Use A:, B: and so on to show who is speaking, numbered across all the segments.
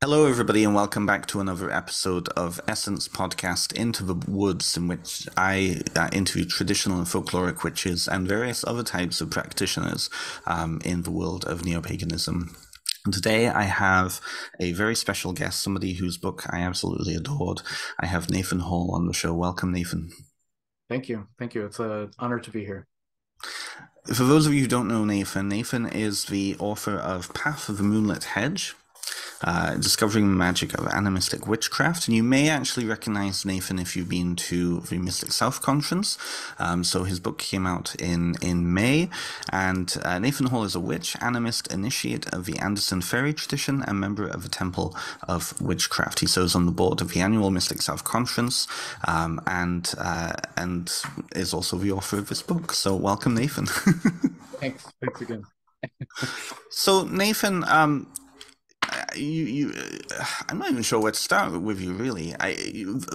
A: Hello, everybody, and welcome back to another episode of Essence Podcast Into the Woods, in which I interview traditional and folkloric witches and various other types of practitioners in the world of neo-paganism. And today I have a very special guest, somebody whose book I absolutely adored. I have Nathan Hall on the show. Welcome, Nathan.
B: Thank you. Thank you. It's an honor to be here.
A: For those of you who don't know Nathan, Nathan is the author of Path of the Moonlit Hedge, Discovering the Magic of Animistic Witchcraft. And you may actually recognize Nathan if you've been to the Mystic South Conference. So his book came out in May. And Nathan Hall is a witch, animist, initiate of the Anderson Fairy tradition, and member of the Temple of Witchcraft. He serves on the board of the annual Mystic South Conference and is also the author of this book. So welcome, Nathan.
B: Thanks. Thanks again.
A: So Nathan, you I'm not even sure where to start with you really.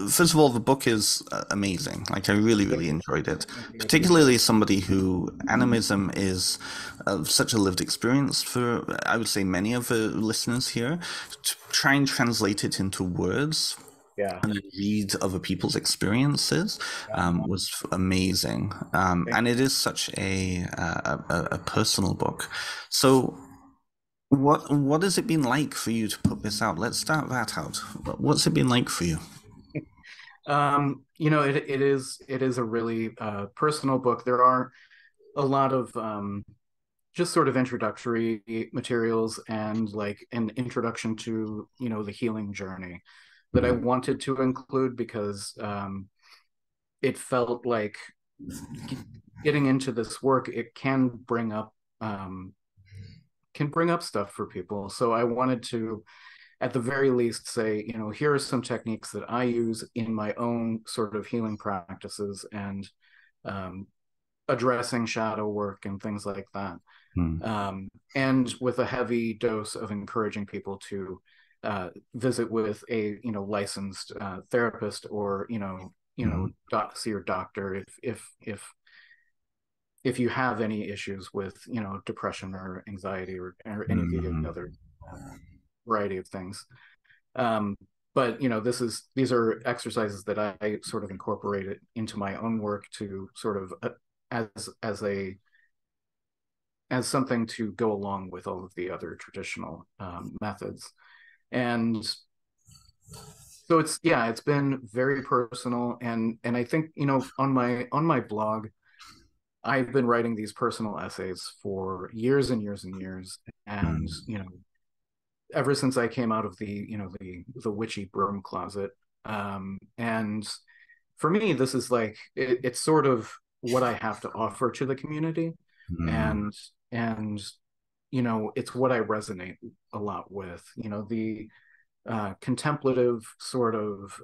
A: First of all, the book is amazing. Like, I really
B: Thank you.
A: enjoyed it,
B: Thank you. I appreciate
A: particularly somebody who animism is such a lived experience for, I would say, many of the listeners here. To try and translate it into words
B: it. Yeah.
A: and then read other people's experiences
B: Yeah.
A: was amazing.
B: Thank
A: And it is such a personal book. So what has it been like for you to put this out? Let's start that out. What's it been like for you?
B: you. It is a really personal book. There are a lot of just sort of introductory materials and like an introduction to, the healing journey that I
A: Mm,
B: wanted to include because it felt like getting into this work, it can bring up stuff for people. So I wanted to, at the very least, say, here are some techniques that I use in my own sort of healing practices and um, addressing shadow work and things like that.
A: mm,
B: And with a heavy dose of encouraging people to visit with a licensed therapist or
A: mm,
B: see your doctor if you have any issues with depression or anxiety or any of the
A: mm,
B: other variety of things. um, but these are exercises that I sort of incorporated into my own work to sort of as something to go along with all of the other traditional methods. And so it's been very personal, and I think on my blog I've been writing these personal essays for years and years and years, and
A: mm,
B: ever since I came out of the witchy broom closet. And for me, this is like it's sort of what I have to offer to the community,
A: mm,
B: and and it's what I resonate a lot with. The contemplative sort of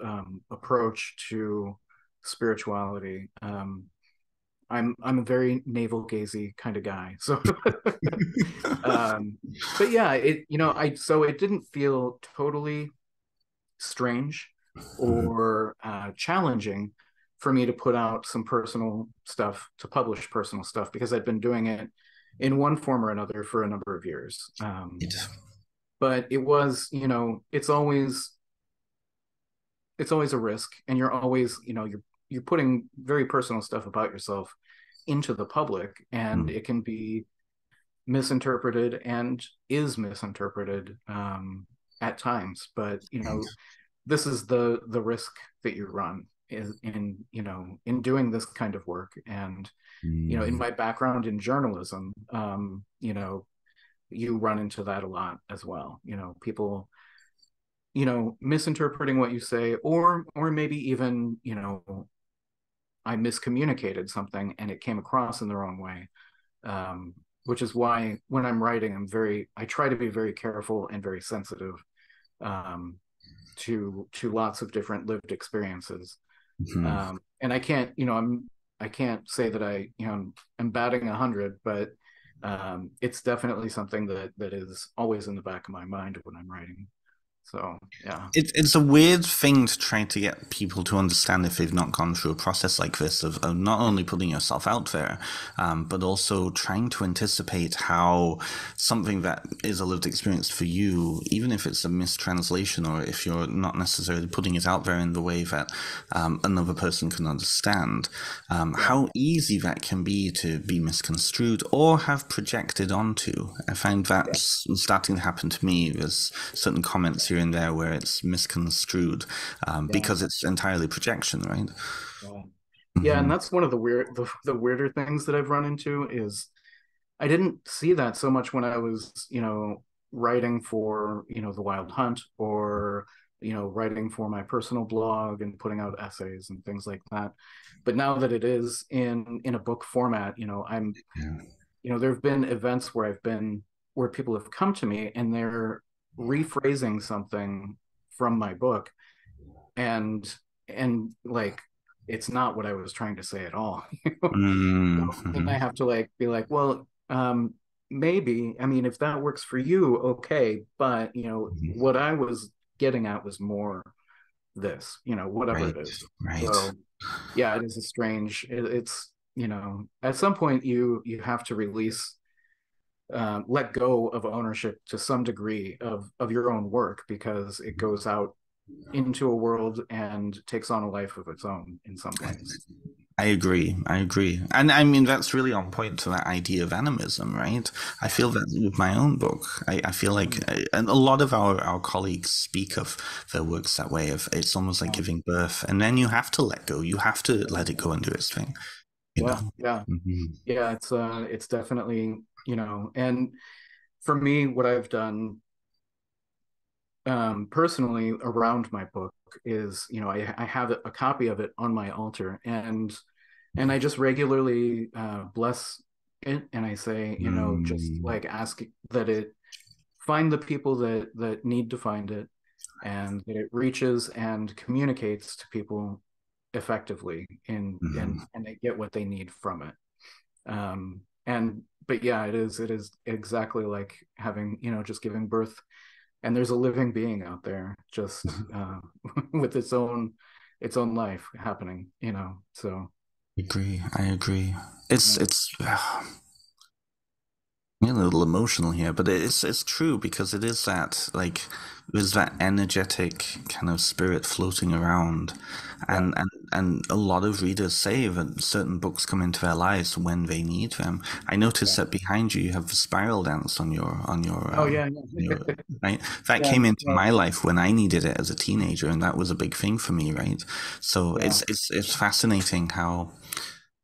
B: approach to spirituality. I'm a very navel gazy kind of guy, so but yeah, it didn't feel totally strange or challenging for me to put out some personal stuff, to publish personal stuff, because I'd been doing it in one form or another for a number of years. But it was, it's always a risk, and you're always, you're putting very personal stuff about yourself into the public, and
A: mm,
B: it can be misinterpreted and is misinterpreted at times. But this is the risk that you run is in doing this kind of work. And in
A: mm,
B: my background in journalism, you run into that a lot as well. People misinterpreting what you say, or maybe even I miscommunicated something and it came across in the wrong way. Which is why when I'm writing, I try to be very careful and very sensitive um, to lots of different lived experiences.
A: mm.
B: And I can't say that I'm batting 100, but it's definitely something that is always in the back of my mind when I'm writing. So yeah,
A: It's a weird thing to try to get people to understand if they've not gone through a process like this of not only putting yourself out there, but also trying to anticipate how something that is a lived experience for you, even if it's a mistranslation or if you're not necessarily putting it out there in the way that another person can understand,
B: yeah,
A: how easy that can be to be misconstrued or have projected onto. I find
B: yeah,
A: that's starting to happen to me. There's certain comments here and there where it's misconstrued
B: yeah,
A: because it's entirely projection, right?
B: yeah. Yeah, and
A: Hmm.
B: that's one of the weirder things that I've run into is I didn't see that so much when I was, writing for, the Wild Hunt or, writing for my personal blog and putting out essays and things like that. But now that it is in a book format,
A: Yeah.
B: there have been events where people have come to me and they're rephrasing something from my book and like it's not what I was trying to say at all. So then I
A: Mm-hmm.
B: have to like be like, well, maybe, I mean, if that works for you, okay, but what I was getting at was more this, whatever
A: Right,
B: it is.
A: right.
B: So yeah, it is a strange. It's at some point you have to release, let go of ownership to some degree of your own work because it goes out into a world and takes on a life of its own in some ways.
A: I agree. I agree. And I mean, that's really on point to that idea of animism, right? I
B: Yeah.
A: feel that with my own book. I feel like,
B: Mm.
A: and a lot of our colleagues speak of their works that way of it's almost like
B: Yeah.
A: giving birth. And then you have to let go. You have to let it go and do its thing, you
B: Yeah.
A: know?
B: Yeah.
A: Hmm.
B: Yeah. It's definitely, and for me, what I've done personally around my book is, I have a copy of it on my altar and I just regularly bless it and I say, just
A: Mm,
B: like ask that it find the people that need to find it and that it reaches and communicates to people effectively
A: mhm.
B: and they get what they need from it. And but yeah, it is exactly like having, just giving birth and there's a living being out there just with its own life happening, so
A: I agree. I agree.
B: yeah,
A: It's a little emotional here, but it's true because it is that like there's that energetic kind of spirit floating around,
B: yeah,
A: and a lot of readers say that certain books come into their lives when they need them. I noticed
B: yeah.
A: that behind you have the spiral dance
B: Oh yeah,
A: on your
B: yeah.
A: right. That
B: Yeah,
A: came into
B: yeah,
A: my life when I needed it as a teenager, and that was a big thing for me, right? So
B: yeah,
A: it's fascinating how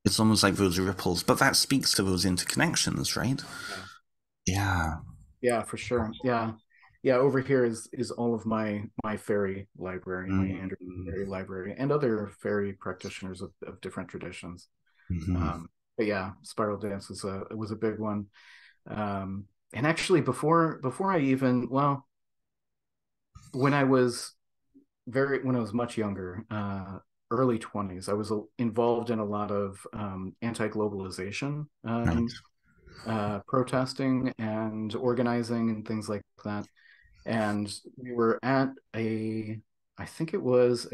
A: it's almost like those ripples, but that speaks to those interconnections, right?
B: yeah.
A: Yeah.
B: Yeah, for sure. Yeah. Yeah, over here is all of my fairy library, my Anderson
A: Mm-hmm.
B: fairy library, and other fairy practitioners of different traditions.
A: Mm-hmm.
B: But yeah, spiral dance was a big one. And actually, before I even well, when I was when I was much younger, early 20s, I was involved in a lot of anti-globalization
A: Right.
B: protesting and organizing and things like that. And we were at I think it was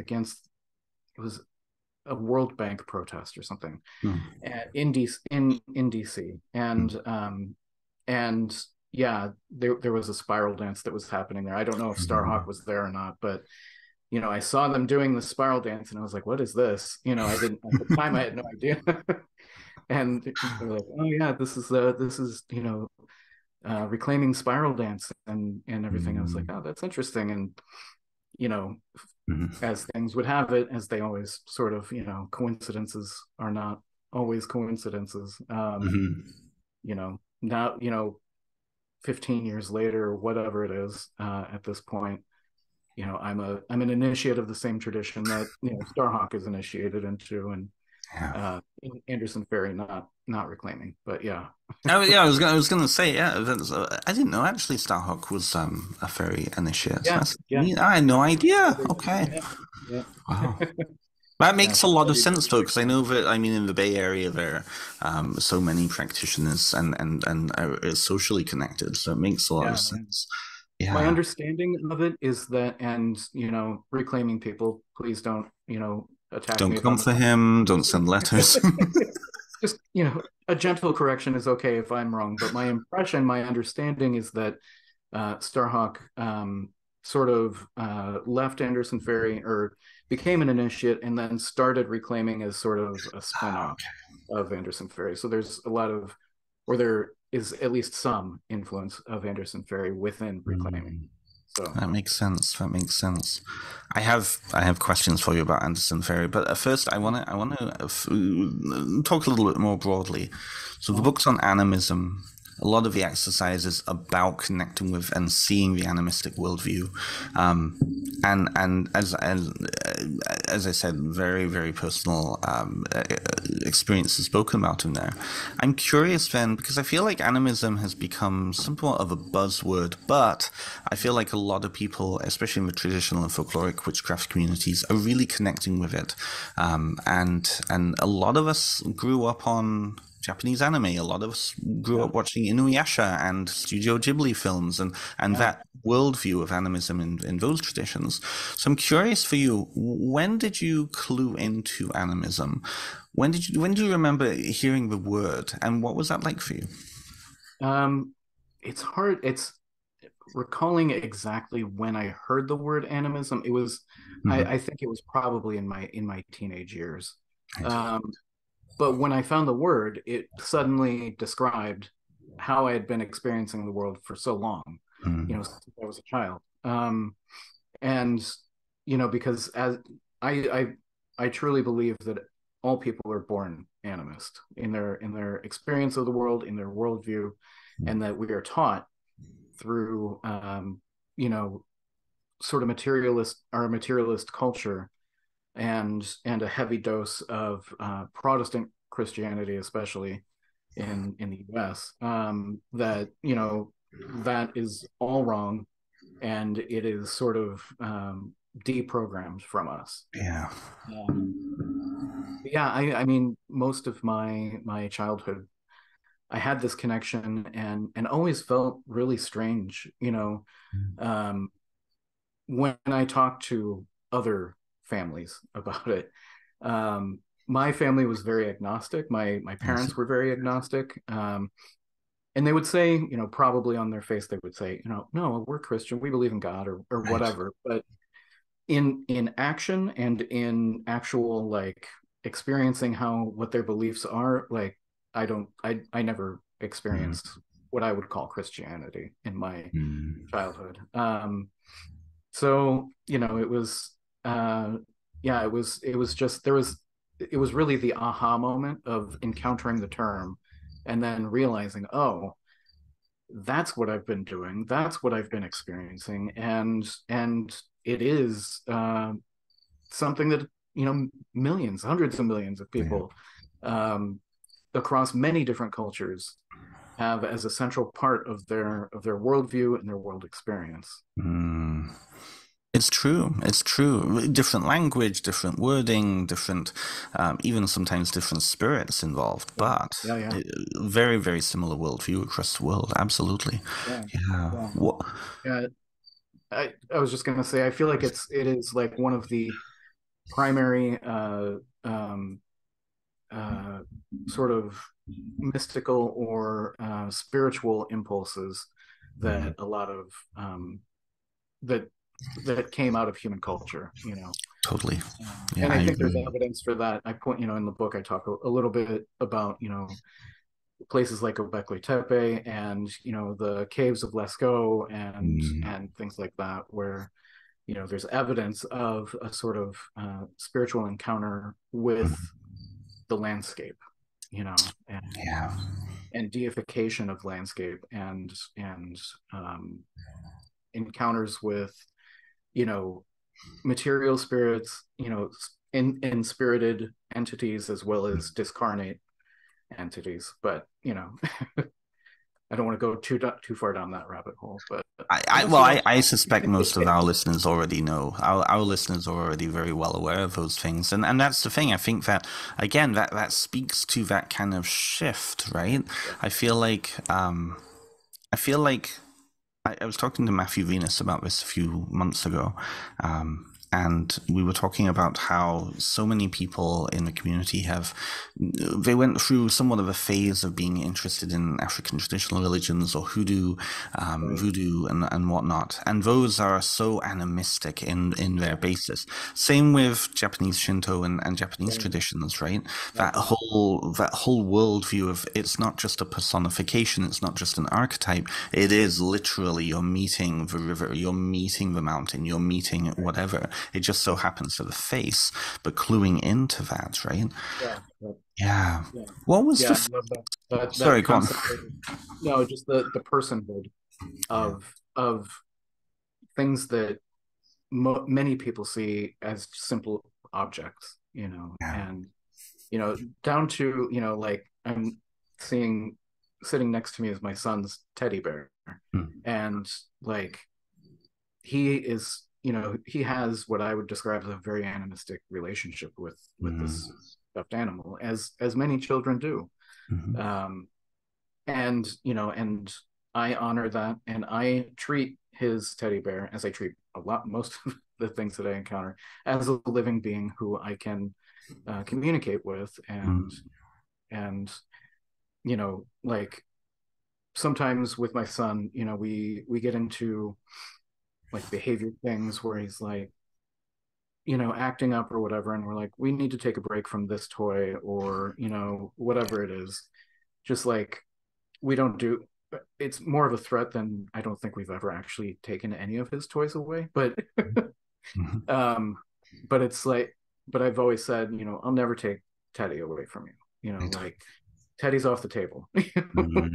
B: a World Bank protest or something in DC, and yeah, there was a spiral dance that was happening there. I don't know if Starhawk was there or not, but I saw them doing the spiral dance, and I was like, "What is this?" I didn't at the time. I had no idea, and they're like, "Oh yeah, this is reclaiming spiral dance and everything." I was like,
A: Mm-hmm.
B: "Oh, that's interesting." And you know,
A: Mm-hmm.
B: as things would have it, as they always sort of, coincidences are not always coincidences. Now, 15 years later, or whatever it is, at this point, I'm an initiate of the same tradition that Starhawk is initiated into, and
A: Yeah.
B: Anderson Ferry not reclaiming, but yeah,
A: Oh yeah, I was gonna say yeah. I didn't know actually. Starhawk was a fairy initiate.
B: yeah,
A: That's
B: yeah,
A: I had no idea.
B: February,
A: Okay,
B: yeah, yeah,
A: wow. That
B: yeah.
A: makes a
B: So
A: lot of
B: February
A: sense though, because I
B: 16th.
A: know that I mean in the Bay Area there, so many practitioners and are socially connected, so it makes a lot of
B: Yeah, yeah,
A: sense.
B: my
A: Yeah.
B: understanding of it is that, and reclaiming people, please don't attack
A: Don't
B: me if
A: come
B: I'm
A: for
B: wrong.
A: him. Don't send letters.
B: Just a gentle correction is okay if I'm wrong, but my impression, my understanding is that Starhawk sort of left Anderson Ferry or became an initiate and then started reclaiming as sort of a spinoff of Anderson Ferry. So there's a lot of, or there is at least some influence of Anderson Ferry within reclaiming.
A: Mm.
B: So
A: That makes sense. That makes sense. I have questions for you about Anderson Ferry, but at first I want to talk a little bit more broadly. So the
B: uh,
A: book's on animism. A lot of the exercise is about connecting with and seeing the animistic worldview, um, and as I said, very very personal experiences spoken about in there. I'm curious then because I feel like animism has become somewhat of a buzzword, but I feel like a lot of people, especially in the traditional and folkloric witchcraft communities, are really connecting with it, and a lot of us grew up on Japanese anime. A lot of us grew
B: yeah.
A: up watching Inuyasha and Studio Ghibli films, and
B: Yeah.
A: that worldview of animism in those traditions. So I'm curious for you, when did you clue into animism? When do you remember hearing the word, and what was that like for you?
B: Um, it's hard. It's recalling exactly when I heard the word animism. It was,
A: Mm-hmm.
B: I think it was probably in my teenage years.
A: Right.
B: Um, but when I found the word, it suddenly described how I had been experiencing the world for so long,
A: Mm.
B: since I was a child. And because as I I truly believe that all people are born animist in their experience of the world, in their worldview, and that we are taught through you know sort of materialist culture and a heavy dose of Protestant Christianity, especially in the U.S. That that is all wrong, and it is sort of deprogrammed from us.
A: Yeah.
B: Um, yeah, I mean, most of my childhood, I had this connection and always felt really strange, um, when I talked to other families about it. My family was very agnostic. My
A: Yes.
B: parents were very agnostic. And they would say, probably on their face, they would say, no, we're Christian, we believe in God or
A: Right.
B: whatever. But in action and in actual like experiencing how what their beliefs are, like I never
A: Mm.
B: experienced what I would call Christianity in my
A: Mm.
B: childhood. So it was uh yeah, it was just it was really the aha moment of encountering the term and then realizing, oh, that's what I've been doing, that's what I've been experiencing, and it is something that millions, hundreds of millions of
A: Yeah.
B: people um across many different cultures have as a central part of their worldview and their world experience.
A: Mm. It's true. It's true. Different language, different wording, different, even sometimes different spirits involved,
B: Yeah,
A: but
B: yeah, yeah,
A: very, very similar worldview across the world. Absolutely.
B: yeah,
A: Yeah.
B: yeah.
A: What?
B: Yeah, I was just gonna say, I feel like it is like one of the primary uh, sort of mystical or spiritual impulses
A: Mm.
B: that a lot of that that came out of human culture.
A: Totally. Yeah,
B: And
A: I
B: I think there's
A: agree.
B: evidence for that. I point, in the book, I talk a little bit about places like Göbekli Tepe and the caves of Lascaux
A: Mm.
B: and things like that, where there's evidence of a sort of spiritual encounter with
A: Mm.
B: the landscape,
A: Yeah.
B: and deification of landscape and encounters with you know material spirits, in spirited entities as well as discarnate entities. But I don't want to go too far down that rabbit hole. But I guess
A: I suspect most of our listeners already know. Our listeners are already very well aware of those things, and that's the thing. I think that again, that speaks to that kind of shift, right?
B: yeah,
A: I feel like, I feel like I was talking to Matthew Venus about this a few months ago, and we were talking about how so many people in the community they went through somewhat of a phase of being interested in African traditional religions or hoodoo,
B: Right.
A: voodoo, and whatnot. And those are so animistic in their basis. Same with Japanese Shinto and Japanese
B: Right.
A: traditions, right?
B: Exactly.
A: That whole worldview of it's not just a personification, it's not just an archetype. It is literally you're meeting the river, you're meeting the mountain, you're meeting
B: Right.
A: whatever. It just so
B: Yeah.
A: happens to the face, but cluing into that, right?
B: Yeah. Yeah.
A: Yeah.
B: Yeah.
A: What was
B: Yeah. I
A: the?
B: love that. That
A: Sorry, go on.
B: concept of, just the personhood
A: Yeah.
B: of things that many people see as simple objects,
A: Yeah.
B: and down to, like I'm seeing sitting next to me is my son's teddy bear,
A: Mm,
B: and like he is, he has what I would describe as a very animistic relationship with this
A: mm,
B: stuffed animal, as many children do.
A: mhm,
B: um and I honor that, and I treat his teddy bear as I treat most of the things that I encounter, as a living being who I can communicate with,
A: mm,
B: and like sometimes with my son, we get into like behavior things where he's like, acting up or whatever, and we're like, we need to take a break from this toy, or whatever it is. Just like, we don't do it's more of a threat than I don't think we've ever actually taken any of his toys away. But
A: mhm.
B: um but it's like, but I've always said, I'll never take Teddy away from you. Like, Teddy's off the table.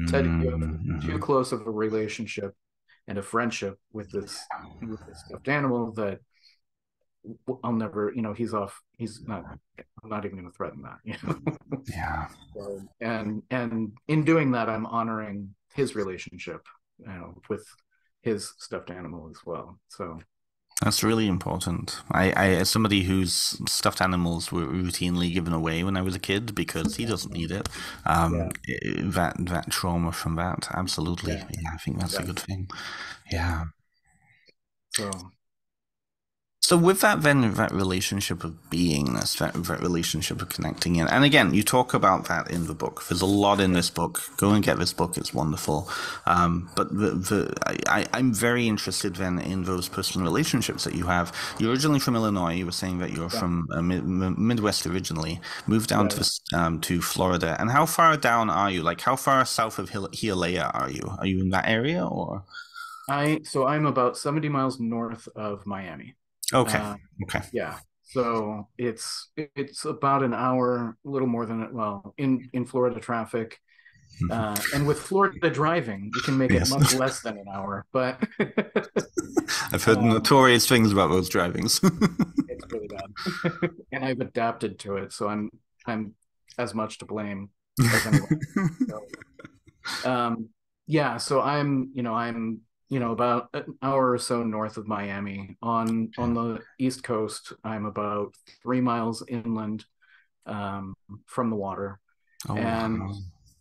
B: Teddy, you have
A: Mm,
B: too
A: mhm.
B: close of a relationship and a friendship with this stuffed animal that I'll never, he's off. He's not. I'm not even going to threaten that.
A: Yeah.
B: So, and in doing that, I'm honoring his relationship, with his stuffed animal as well. So
A: That's really important. As somebody whose stuffed animals were routinely given away when I was a kid because he doesn't need it,
B: yeah,
A: that trauma from that, absolutely.
B: yeah,
A: Yeah, I think that's a
B: yeah,
A: good thing.
B: yeah.
A: Yeah.
B: So
A: So with that, then that relationship of beingness, that relationship of connecting in, and again, you talk about that in the book. There's a lot in
B: yeah,
A: this book. Go and get this book; it's wonderful. But I'm very interested then in those personal relationships that you have. You're originally from Illinois. You were saying that you're
B: yeah,
A: from Midwest originally. Moved down
B: yeah, yeah.
A: to Florida. And how far down are you? Like how far south of Hialeah are you? Are you in that area or?
B: I'm about 70 miles north of Miami.
A: Okay.
B: Uh,
A: Okay.
B: yeah. So it's about an hour, a little more than it. Well, in Florida traffic, and with Florida driving, you can make it
A: Yes.
B: much less than an hour. But
A: I've heard
B: um,
A: notorious things about those drivings.
B: it's really bad, and I've adapted to it, so I'm as much to blame as anyone. So, yeah, so I'm about an hour or so north of Miami. On the East Coast, I'm about 3 miles inland, from the water.
A: Oh,
B: And
A: wow.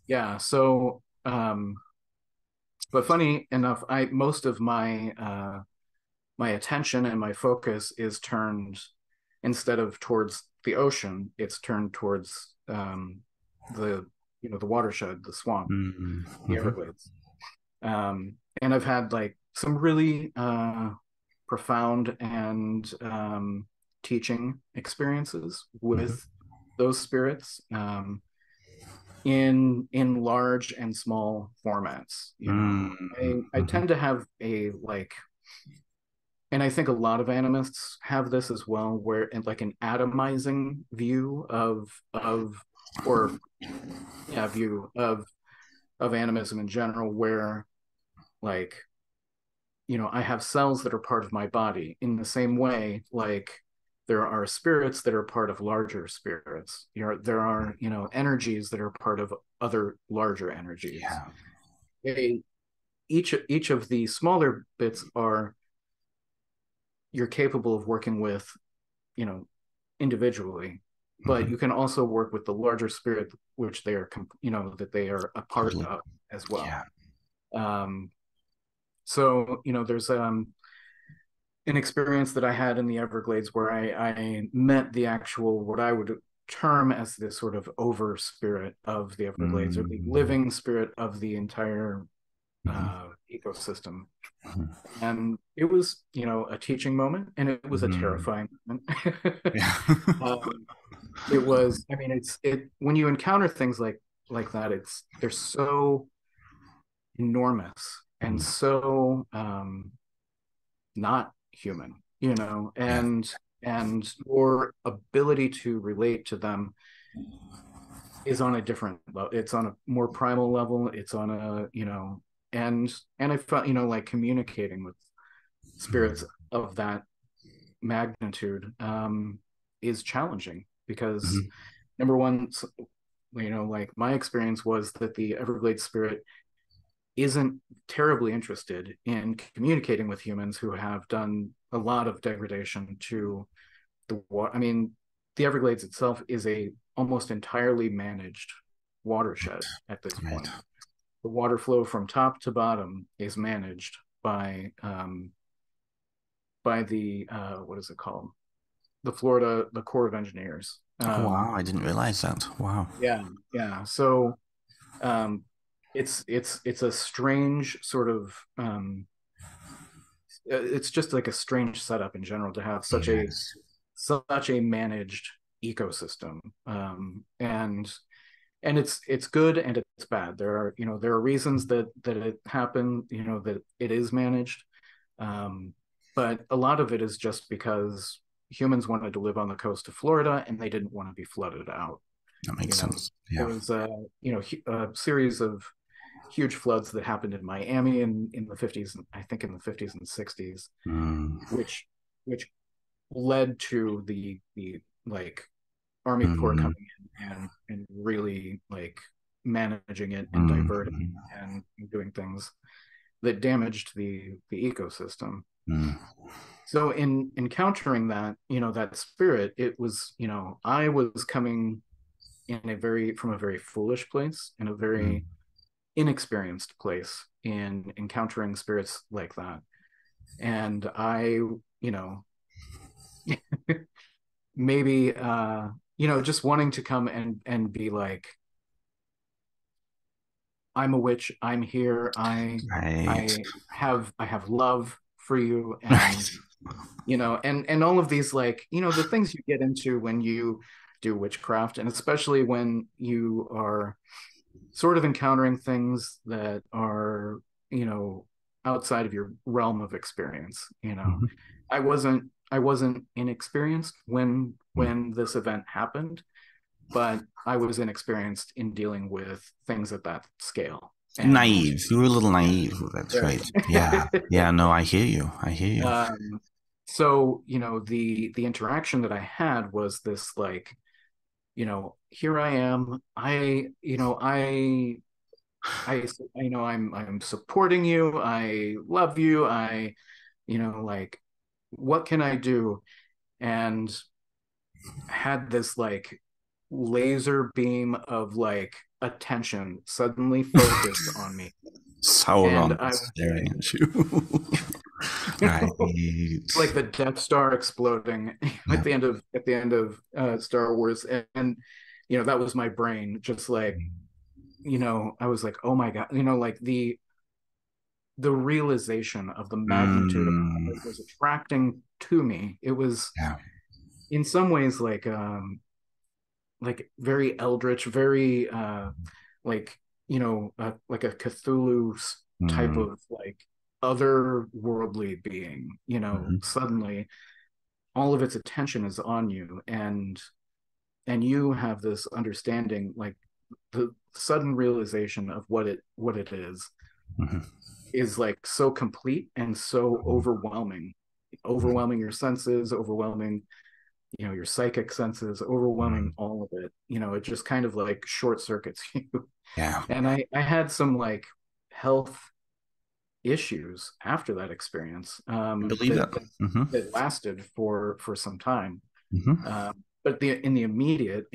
B: yeah, so but funny enough, I most of my attention and my focus is turned, instead of towards the ocean, it's turned towards the the watershed, the swamp, the
A: Mm-hmm.
B: Everglades. And I've had like some really profound and teaching experiences
A: Mm-hmm.
B: with those spirits, in large and small formats. I
A: Mm-hmm.
B: tend to have a like, and I think a lot of animists have this as well, where in like an atomizing view of or yeah, view of animism in general, where like, I have cells that are part of my body in the same way, like there are spirits that are part of larger spirits. There are, energies that are part of other larger energies.
A: Yeah.
B: They, each of the smaller bits are, you're capable of working with, you know, individually, but
A: Mm-hmm.
B: you can also work with the larger spirit, which they are, that they are a part
A: Totally.
B: of as
A: Yeah.
B: well. Um, So, there's an experience that I had in the Everglades where I met the actual, what I would term as the sort of over spirit of the Everglades, or the
A: Mm-hmm.
B: living spirit of the entire
A: Mm-hmm.
B: ecosystem. And it was, a teaching moment, and it was a
A: Mm-hmm.
B: terrifying moment.
A: Yeah.
B: um, it was, I mean, when you encounter things like that, they're so enormous and so not human,
A: Yeah.
B: and your ability to relate to them is on a different level. It's on a more primal level. It's on a, and I felt, like communicating with spirits of that magnitude is challenging because
A: Mm-hmm.
B: number one, like my experience was that the Everglades spirit isn't terribly interested in communicating with humans who have done a lot of degradation to the water. I mean, the Everglades itself is a almost entirely managed watershed at this
A: Right.
B: point. The water flow from top to bottom is managed by the what is it called? The Corps of Engineers.
A: Oh wow, I didn't realize that. Wow.
B: Yeah, yeah. So um, it's a strange sort of it's just like a strange setup in general to have
A: Yes.
B: such a managed ecosystem, and it's good and it's bad. There are reasons that it happened, that it is managed, um, but a lot of it is just because humans wanted to live on the coast of Florida and they didn't want to be flooded out.
A: That
B: You
A: makes
B: know,
A: sense.
B: there
A: Yeah.
B: was a series of huge floods that happened in Miami in the 50s, I think in the 50s and 60s,
A: Mm.
B: which which led to the like Army Corps
A: Mm.
B: coming in and really like managing it and
A: Mm.
B: diverting and doing things that damaged the ecosystem.
A: Mm.
B: So in encountering that, that spirit, it was, I was coming from a very foolish place, in a
A: Mm.
B: very inexperienced place in encountering spirits like that. And I, you know, maybe just wanting to come and be like, I'm a witch, I'm here,
A: Right.
B: I have love for you,
A: Right.
B: and and all of these, like, the things you get into when you do witchcraft, and especially when you are sort of encountering things that are, you know, outside of your realm of experience.
A: Mhm.
B: I wasn't inexperienced
A: Mm.
B: when this event happened, but I was inexperienced in dealing with things at that scale. And
A: Naive. You were a little
B: yeah,
A: naive. That's
B: very.
A: right. Yeah. Yeah. No, I hear you. I hear you.
B: So, the interaction that I had was this, like, here I am. I'm supporting you. I love you. Like, what can I do? And had this, like, laser beam of, like, attention suddenly focused on me. And
A: Sauron
B: I was
A: staring
B: like,
A: at you. Right.
B: like the Death Star exploding
A: Yeah.
B: at the end of Star Wars. And that was my brain just like, I was like, oh my God, like the realization of the magnitude of
A: Mm.
B: what was attracting to me. It was
A: Yeah.
B: in some ways like very eldritch, very like like a Cthulhu type
A: Mm.
B: of, like, otherworldly being.
A: Mhm.
B: Suddenly all of its attention is on you, and you have this understanding, like the sudden realization of what it
A: Mhm.
B: is like so complete and so
A: Mhm.
B: overwhelming your senses, overwhelming your psychic senses, overwhelming
A: Mhm.
B: all of it. It just kind of like short circuits you.
A: Yeah.
B: And I had some, like, health issues after that experience,
A: I believe
B: that
A: it. Hmm.
B: that lasted for some time.
A: Hmm.
B: But in the immediate,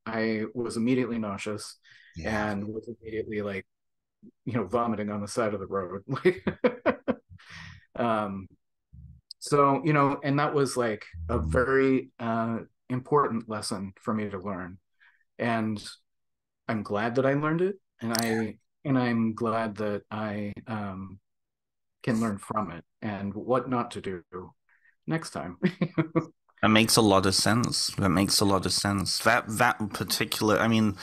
B: I was immediately nauseous
A: Yeah.
B: and was immediately, like, vomiting on the side of the road. Um, so, and that was like a very important lesson for me to learn. And I'm glad that I learned it. And I'm glad that I can learn from it and what not to do next time.
A: That makes a lot of sense. That makes a lot of sense. That particular, I mean,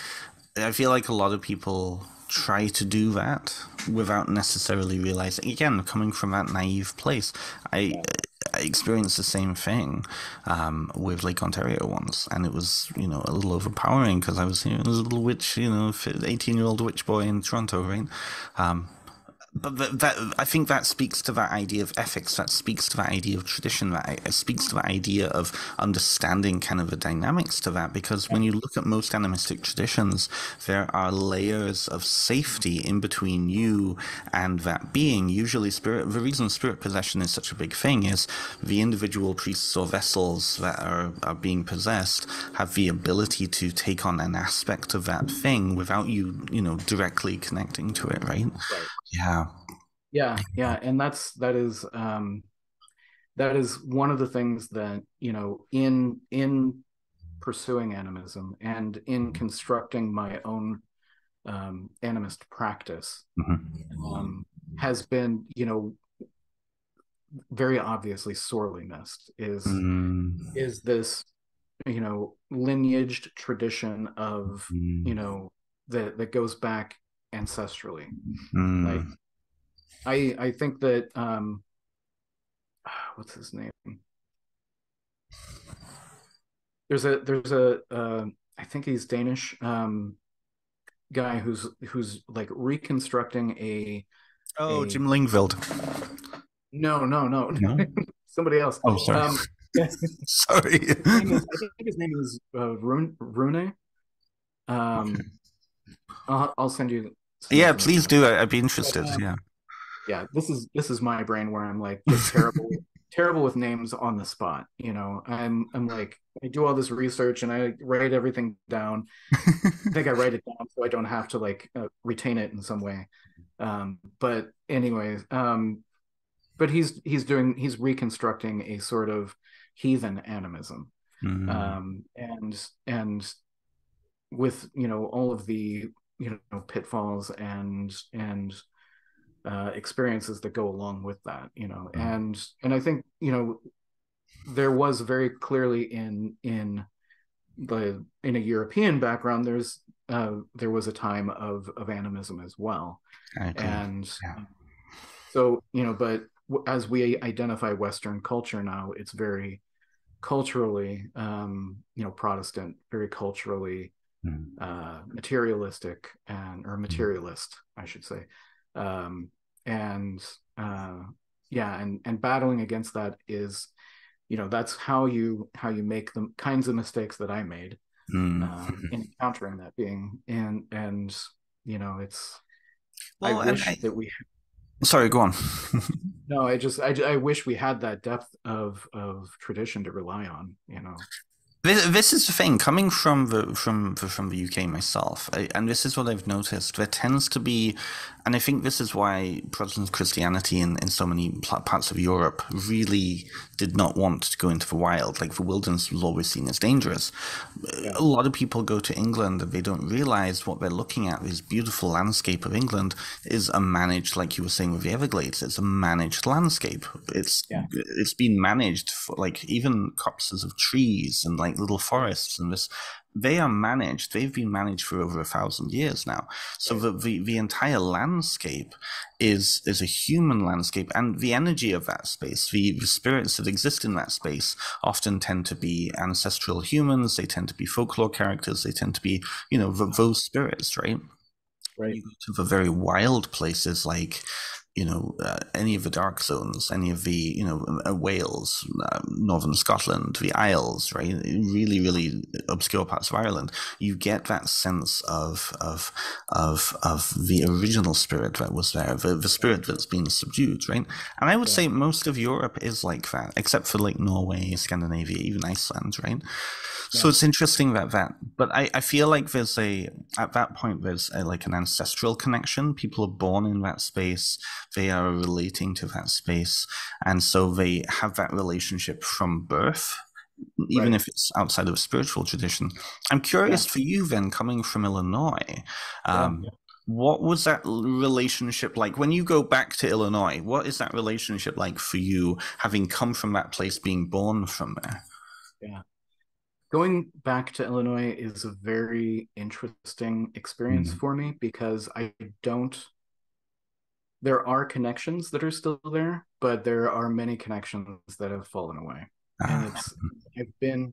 A: I feel like a lot of people try to do that without necessarily realizing. Again, coming from that naive place, I
B: Yeah.
A: I experienced the same thing with Lake Ontario once, and it was a little overpowering because I was a little witch, 18-year-old witch boy in Toronto, right? Um, but that I think that speaks to that idea of ethics. That speaks to that idea of tradition. That speaks to that idea of understanding kind of the dynamics to that. Because
B: Yeah.
A: when you look at most animistic traditions, there are layers of safety in between you and that being. Usually, spirit. The reason spirit possession is such a big thing is the individual priests or vessels that are being possessed have the ability to take on an aspect of that thing without directly connecting to it. Right?
B: Right.
A: Yeah.
B: Yeah. Yeah. And that is one of the things that, in pursuing animism and in constructing my own animist practice,
A: Mm-hmm.
B: um, has been, very obviously sorely missed
A: Mm,
B: is this, lineaged tradition of,
A: mm,
B: that goes back ancestrally. Like
A: mm.
B: I think that what's his name? There's a I think he's Danish, guy who's like reconstructing
A: Oh,
B: a
A: Jim Lingveld.
B: no
A: No?
B: somebody else.
A: Oh, sorry.
B: Yeah,
A: Sorry.
B: his name is I think his name is Rune. Um, I'll send you some
A: Yeah, please
B: information.
A: do. I'd be
B: But
A: interested. Yeah.
B: yeah, this is my brain where I'm like just terrible with names on the spot. I'm like I do all this research and I write everything down. I think I write it down so I don't have to like retain it in some way. But anyways, but he's reconstructing a sort of heathen animism,
A: Mm,
B: and with all of the pitfalls and experiences that go along with that, and I think there was very clearly in a European background, there was a time of animism as well,
A: I agree.
B: and
A: Yeah.
B: so but as we identify Western culture now, it's very culturally Protestant, very culturally
A: Mm,
B: materialistic or
A: mm,
B: materialist, I should say, um, and yeah, and battling against that is that's how you make the kinds of mistakes that I made
A: mm.
B: in encountering that being, and it's I
A: Well, and
B: wish that we
A: sorry, go on.
B: no I wish we had that depth of tradition to rely on.
A: This is the thing coming from the UK myself, and this is what I've noticed. There tends to be, and I think this is why Protestant Christianity in so many parts of Europe really did not want to go into the wild. Like the wilderness was always seen as dangerous.
B: Yeah.
A: A lot of people go to England and they don't realize what they're looking at. This beautiful landscape of England is a managed, like you were saying with the Everglades, it's a managed landscape. It's
B: Yeah.
A: it's been managed for like even copses of trees and like little forests and this. They are managed. They've been managed for over 1,000 years now. So
B: Right.
A: the entire landscape is a human landscape, and the energy of that space, the spirits that exist in that space, often tend to be ancestral humans. They tend to be folklore characters. They tend to be those spirits, right? When
B: Right.
A: you go to the very wild places like any of the dark zones, any of the Wales, northern Scotland, the Isles, right, really obscure parts of Ireland, you get that sense of the original spirit that was there, the spirit that's been subdued, right? And I would
B: Yeah.
A: say most of Europe is like that, except for like Norway, Scandinavia, even Iceland, right? So
B: Yeah.
A: it's interesting but I feel like at that point, there's like an ancestral connection. People are born in that space. they are relating to that space, and so they have that relationship from birth, even
B: Right.
A: if it's outside of a spiritual tradition. I'm
B: Yeah.
A: curious for you then, coming from Illinois,
B: Yeah.
A: what was that relationship like when you go back to Illinois? What is that relationship like for you, having come from that place, being born from there?
B: Yeah. Going back to Illinois is a very interesting experience
A: Mm.
B: for me because I don't, there are connections that are still there, but there are many connections that have fallen away. And
A: Ah,
B: it's, I've been,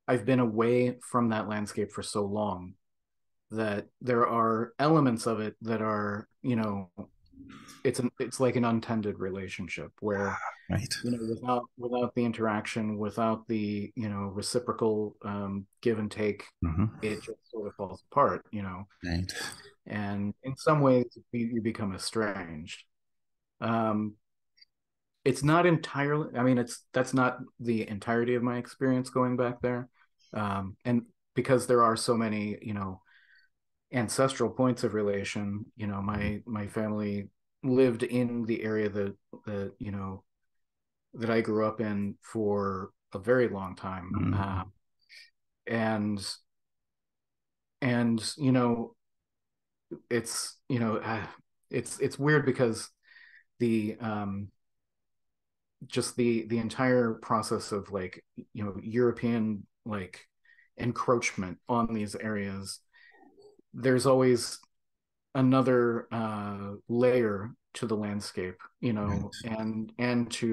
B: I've been away from that landscape for so long that there are elements of it that are, it's like an untended relationship where,
A: right.
B: without the interaction, without the reciprocal give and take,
A: Hmm.
B: it just sort of falls apart.
A: Right.
B: And in some ways you become estranged. um it's not entirely, I mean, that's not the entirety of my experience going back there. And because there are so many ancestral points of relation, my family lived in the area that I grew up in for a very long time.
A: Mm.
B: And and it's it's weird because the just the entire process of like European like encroachment on these areas, there's always another layer to the landscape,
A: Right.
B: and to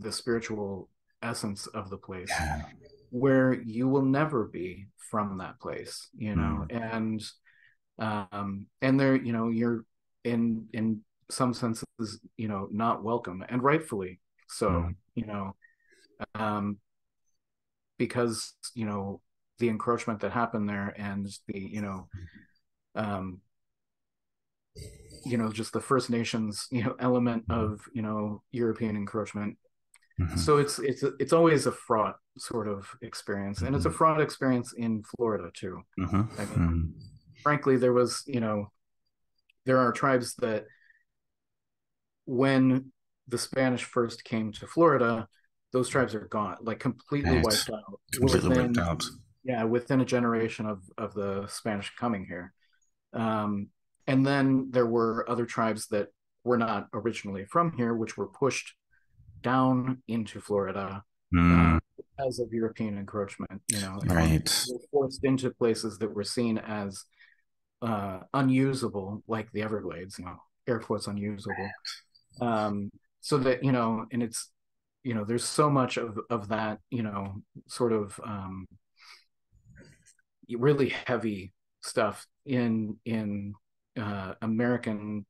B: the spiritual essence of the place,
A: Yeah.
B: where you will never be from that place,
A: Mm.
B: and there you're in some senses not welcome, and rightfully so,
A: Mm.
B: um because the encroachment that happened there, and the um just the First Nations element of European encroachment.
A: Hmm.
B: So it's always a fraught sort of experience, and it's a
A: Hmm.
B: fraught experience in Florida too.
A: Hmm.
B: I mean,
A: Hmm.
B: frankly, there are tribes that, when the Spanish first came to Florida, those tribes are gone, like completely
A: Right.
B: wiped out
A: Completely wiped
B: within,
A: out.
B: yeah, within a generation of the Spanish coming here. Um, and then there were other tribes that were not originally from here, which were pushed down into Florida
A: Mm.
B: because of European encroachment, and
A: Right.
B: were forced into places that were seen as unusable, like the Everglades, air quotes unusable. Um, so that, and it's, there's so much of that, sort of really heavy stuff in American,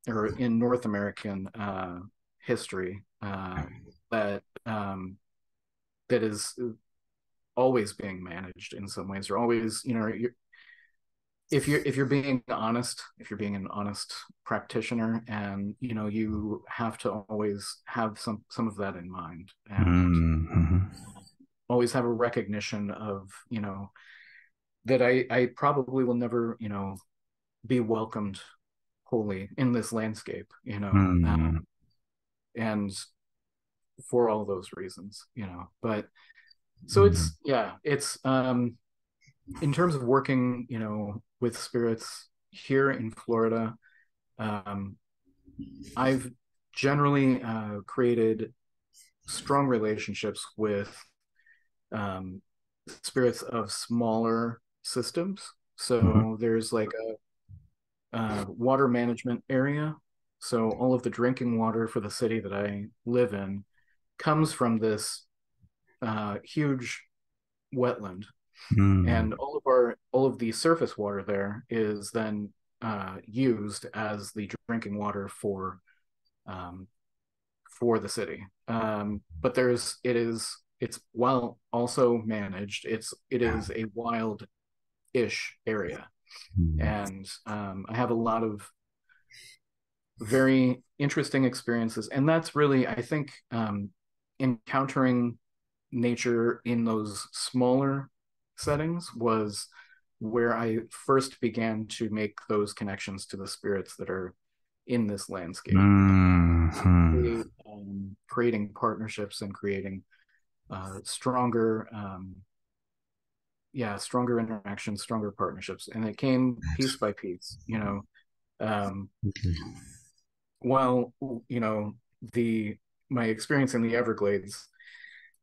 B: or in North American history, that that is always being managed in some ways, or always, if you're being honest, if you're being an honest practitioner, and you have to always have some of that in mind, and
A: Mm-hmm.
B: always have a recognition of that I probably will never be welcomed wholly in this landscape,
A: Mm.
B: and for all those reasons, but so
A: Mm.
B: it's in terms of working with spirits here in Florida. um I've generally created strong relationships with um spirits of smaller systems.
A: Mm-hmm.
B: So there's like a water management area. So all of the drinking water for the city that I live in comes from this huge wetland,
A: Mm.
B: and all of the surface water there is then used as the drinking water um, for the city. But it's while also managed. It
A: Yeah.
B: is a wild-ish area,
A: Mm.
B: and I have a lot of very interesting experiences, and that's really, I think, encountering nature in those smaller settings was where I first began to make those connections to the spirits that are in this landscape,
A: Hmm.
B: creating partnerships and creating stronger, yeah, stronger interactions, stronger partnerships, and it came piece by piece. Um, while the my experience in the Everglades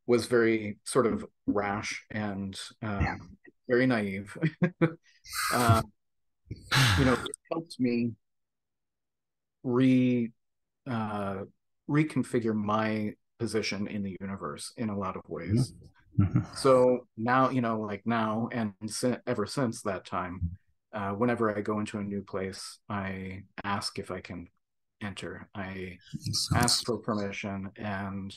B: was very sort of rash and
A: Yeah.
B: very naive. uh, it helped me re uh, reconfigure my position in the universe in a lot of ways.
A: Mhm.
B: So now, like now and ever since that time, whenever I go into a new place, I ask if I can enter. I
A: Makes
B: ask
A: sense.
B: for permission, and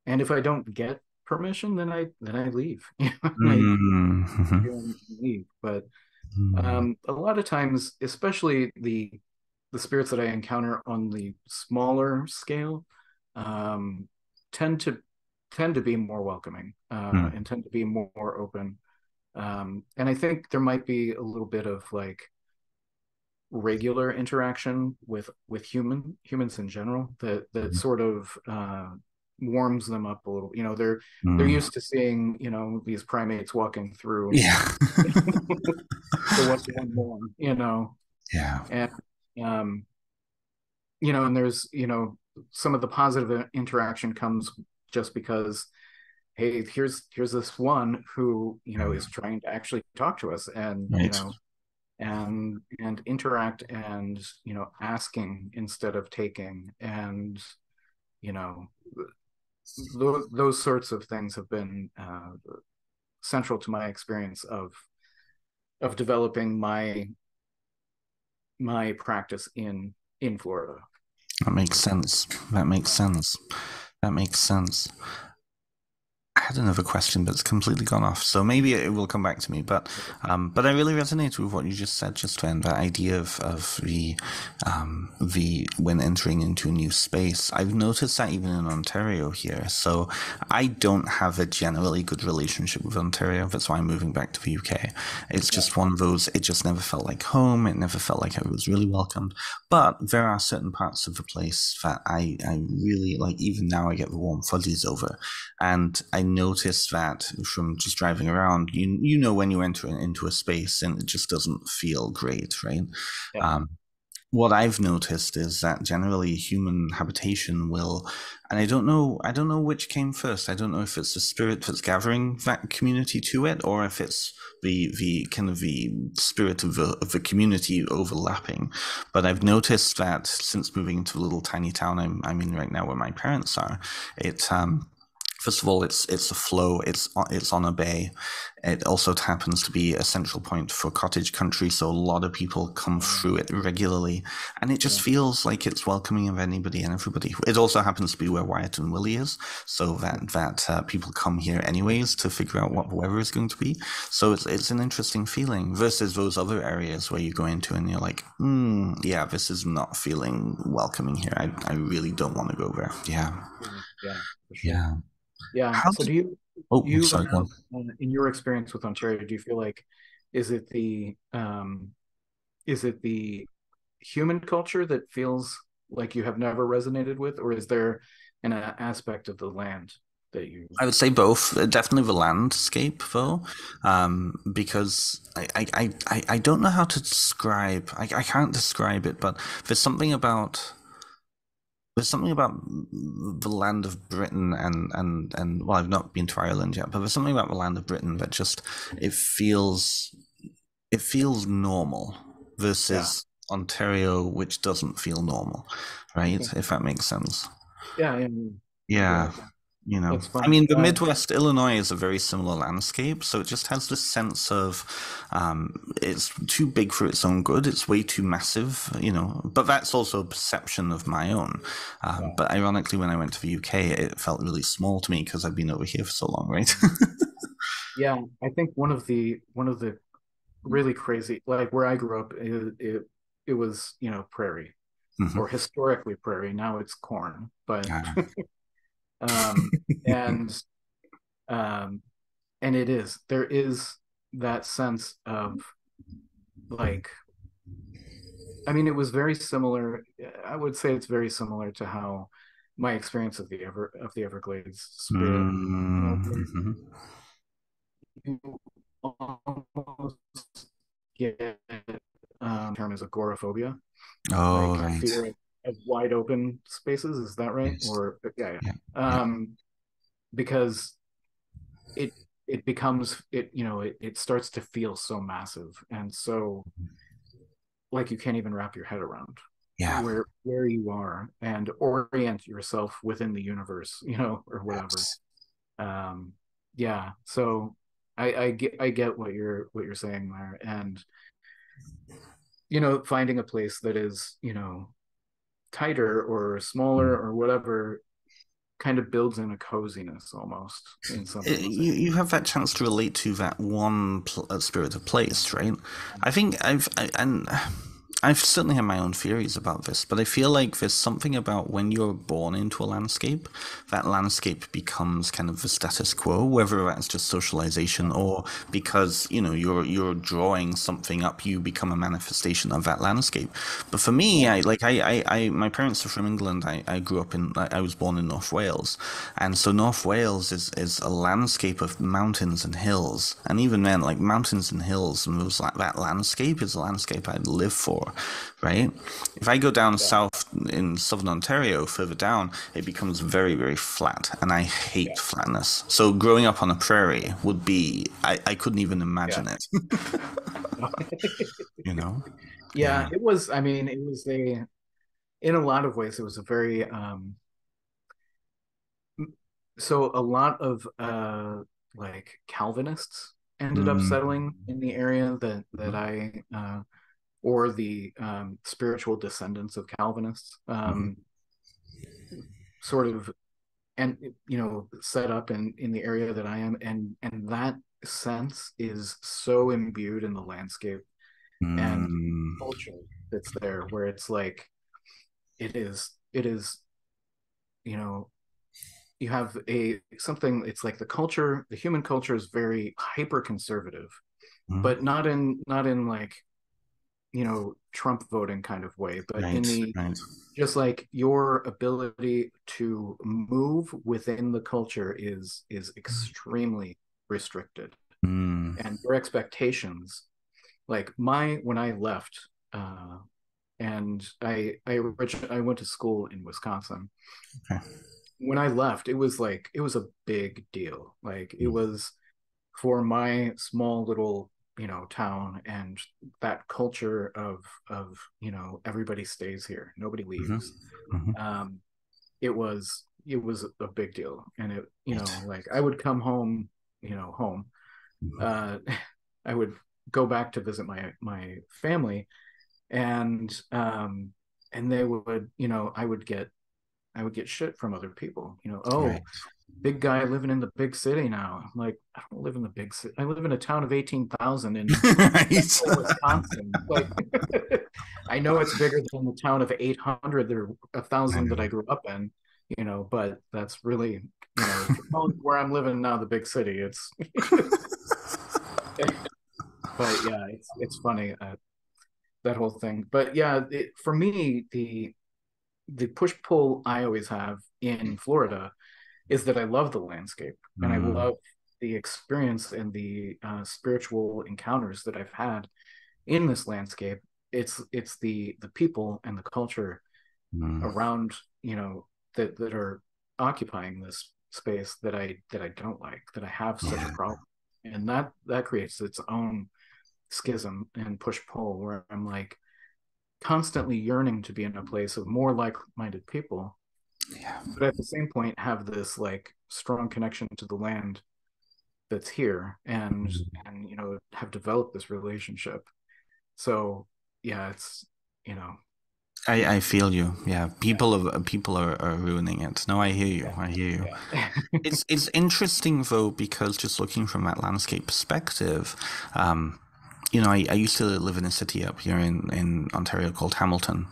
B: if I don't get permission, then I leave. I
A: Mhm.
B: leave. But
A: Mhm.
B: a lot of times, especially the spirits that I encounter on the smaller scale, um, tend to tend to be more welcoming,
A: Mhm.
B: and tend to be more open. And I think there might be a little bit of like regular interaction with humans in general that sort of warms them up a little. They're
A: Mhm.
B: used to seeing these primates walking through.
A: Yeah.
B: So what's one more?
A: Yeah.
B: And um, and there's some of the positive interaction comes just because, hey, here's this one who is trying to actually talk to us, and
A: Right.
B: and interact, and asking instead of taking, and you know those sorts of things have been central to my experience of developing my practice in Florida.
A: That makes sense. That makes
B: Yeah.
A: sense. That makes sense. I had another question, but it's completely gone off. So maybe it will come back to me. But I really resonated with what you just said just then. That idea of the when entering into a new space. I've noticed that even in Ontario here. So I don't have a generally good relationship with Ontario. That's why I'm moving back to the UK. It's
B: Yeah.
A: just one of those. It just never felt like home. It never felt like I was really welcomed. But there are certain parts of the place that I really like. Even now, I get the warm fuzzies over. And I noticed that from just driving around, you know when you enter into a space and it just doesn't feel great, right?
B: Yeah.
A: Um, what I've noticed is that generally human habitation will, and I don't know which came first. I don't know if it's the spirit that's gathering that community to it, or if it's the kind of the spirit of the community overlapping. But I've noticed that since moving into the little tiny town I'm in right now, where my parents are, it first of all, it's a flow. It's on a bay. It also happens to be a central point for cottage country, so a lot of people come
B: Oh,
A: through it regularly, and it just
B: yeah.
A: feels like it's welcoming of anybody and everybody. It also happens to be where Wyatt and Willie is, so that people come here anyways to figure out what the weather is going to be. So it's an interesting feeling versus those other areas where you go into and you're like, yeah, this is not feeling welcoming here. I really don't want to go there. Yeah,
B: Yeah, yeah, for sure.
A: yeah.
B: Yeah.
A: How
B: So
A: did?
B: do you
A: Oh,
B: you
A: sorry. Go on.
B: in your experience with Ontario, do you feel like is it the human culture that feels like you have never resonated with, or is there an aspect of the land that you?
A: I would say both. Definitely the landscape, though, because I don't know how to describe. I can't describe it, but there's something about there's something about the land of Britain and well, I've not been to Ireland yet, but there's something about the land of Britain that just it feels it feels normal
B: Yeah.
A: versus Ontario, which doesn't feel normal, right?
B: Okay.
A: If that makes sense.
B: Yeah, yeah,
A: Yeah,
B: yeah. That's
A: I
B: fun.
A: mean, the Midwest Illinois is a very similar landscape, so it just has this sense of it's too big for its own good. It's way too massive. But that's also a perception of my own.
B: Yeah.
A: But ironically, when I went to the UK, it felt really small to me because I've been over here for so long, right?
B: Yeah, I think one of the really crazy, like where I grew up, it was prairie,
A: Hmm.
B: or historically prairie. Now it's corn, but
A: Yeah.
B: um, and um, and there is that sense of like I mean, it was very similar. I would say it's very similar to how my experience of the Everglades spirit,
A: Mm-hmm.
B: you almost get term is agoraphobia,
A: Oh,
B: like
A: right.
B: fear of wide open spaces. Is that right?
A: Yes.
B: Or yeah,
A: Yeah.
B: yeah.
A: Yeah.
B: Because it it becomes it starts to feel so massive and so like you can't even wrap your head around
A: Yeah.
B: where you are and orient yourself within the universe, or whatever.
A: Yes.
B: um yeah, so I get what you're saying there. And finding a place that is tighter or smaller
A: Mm.
B: or whatever kind of builds in a coziness almost in some ways.
A: You have that chance to relate to that one spirit of place, right? I think and I've certainly had my own theories about this, but I feel like there's something about when you're born into a landscape, that landscape becomes kind of the status quo, whether that's just socialization or because you're drawing something up, you become a manifestation of that landscape. But for me, my parents are from England. I grew up I was born in North Wales, and so North Wales is a landscape of mountains and hills, and even then, like mountains and hills, and those like that landscape is a landscape I'd live for, right? If I go down
B: Yeah,
A: south in southern Ontario, further down, it becomes very, very flat, and I hate
B: yeah,
A: flatness. So growing up on a prairie would be, I couldn't even
B: yeah.
A: imagine it, you know?
B: Yeah,
A: Yeah.
B: it was, I mean, it was in a lot of ways, it was a very, so a lot of, like Calvinists ended up
A: Mm-hmm.
B: settling in the area that or the spiritual descendants of Calvinists,
A: Mm-hmm.
B: sort of, and, set up in the area that I am. And that sense is so imbued in the landscape and
A: Mm-hmm.
B: culture that's there, where it's like, it is you know you have a something. It's like the human culture is very hyper conservative, but not in like Trump voting kind of way, but in
A: Right,
B: the
A: right.
B: just like your ability to move within the culture is extremely restricted,
A: Mm.
B: and your expectations, like my when I left, and I went to school in Wisconsin.
A: Okay.
B: When I left, it was a big deal. Like it
A: Mm.
B: was for my small little, town, and that culture of everybody stays here, nobody
A: Mm-hmm.
B: leaves.
A: Mm-hmm.
B: Um, it was a big deal, and it
A: Right.
B: like I would come home, home. Uh, I would go back to visit my family, and they would, I would get shit from other people.
A: Right.
B: Oh, big guy living in the big city now. I'm like, I don't live in the big city. I live in a town of 18,000 in
A: Right.
B: central Wisconsin. Like, I know it's bigger than the town of 800 or a
A: I
B: thousand that I
A: know.
B: grew up in, but that's really, if you're calling where I'm living now the big city, it's, but yeah, it's funny, that whole thing. But yeah, for me, the push pull I always have in Florida is that I love the landscape, and I
A: Mm,
B: love the experience and the spiritual encounters that I've had in this landscape. It's the people and the culture
A: mm,
B: around, that are occupying this space that I don't like, that I have such a
A: yeah.
B: problem, and that creates its own schism and push pull, where I'm like constantly yearning to be in a place of more like-minded people,
A: Yeah.
B: but at the same point have this like strong connection to the land that's here, and have developed this relationship. So yeah, it's you know
A: I feel you. Yeah. People are ruining it. No, I hear you.
B: yeah,
A: I hear you.
B: yeah,
A: It's interesting though because just looking from that landscape perspective, um, I used to live in a city up here in Ontario called Hamilton,